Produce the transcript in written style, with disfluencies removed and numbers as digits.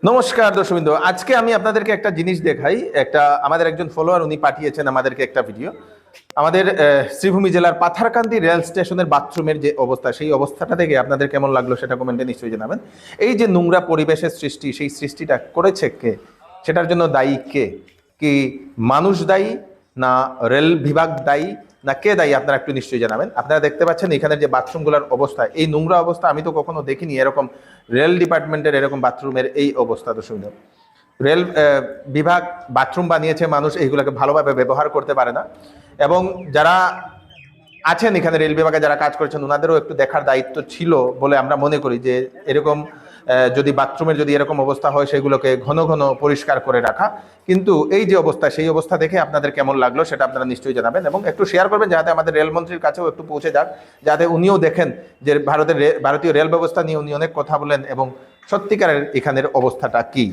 নমস্কার দর্শকবৃন্দ, আজকে আমি আপনাদেরকে একটা জিনিস দেখাই। আমাদের একজন ফলোয়ার উনি পাঠিয়েছেন আমাদেরকে একটা ভিডিও। আমাদের শ্রীভূমি জেলার পাথারকান্দি রেল স্টেশনের বাথরুমের যে অবস্থা, সেই অবস্থাটা দেখে আপনাদের কেমন লাগলো সেটা কমেন্টে নিশ্চয়ই জানাবেন। এই যে নোংরা পরিবেশের সৃষ্টি, সেই সৃষ্টিটা করেছে কে? সেটার জন্য দায়ী কে? কি মানুষ দায়ী, না রেল বিভাগ দায়ী, না কে দায়ী? আপনারা একটু নিশ্চয়ই জানাবেন। আপনারা দেখতে পাচ্ছেন এখানের যে বাথরুমগুলোর অবস্থা, এই নোংরা অবস্থা আমি তো কখনো দেখিনি। এরকম রেল ডিপার্টমেন্টের এরকম বাথরুমের এই অবস্থা। তো শুনুন, রেল বিভাগ বাথরুম বানিয়েছে, মানুষ এইগুলোকে ভালোভাবে ব্যবহার করতে পারে না। এবং যারা আছেন এখানে রেল বিভাগে যারা কাজ করেছেন, ওনাদেরও একটু দেখার দায়িত্ব ছিল বলে আমরা মনে করি, যে এরকম যদি বাথরুমের যদি এরকম অবস্থা হয় সেগুলোকে ঘন ঘন পরিষ্কার করে রাখা। কিন্তু এই যে অবস্থা, সেই অবস্থা দেখে আপনাদের কেমন লাগলো সেটা আপনারা নিশ্চয়ই জানাবেন এবং একটু শেয়ার করবেন, যাতে আমাদের রেলমন্ত্রীর কাছেও একটু পৌঁছে যাক, যাতে উনিও দেখেন যে ভারতীয় রেল ব্যবস্থা নিয়ে উনি অনেক কথা বলেন এবং সত্যিকারের এখানের অবস্থাটা কি।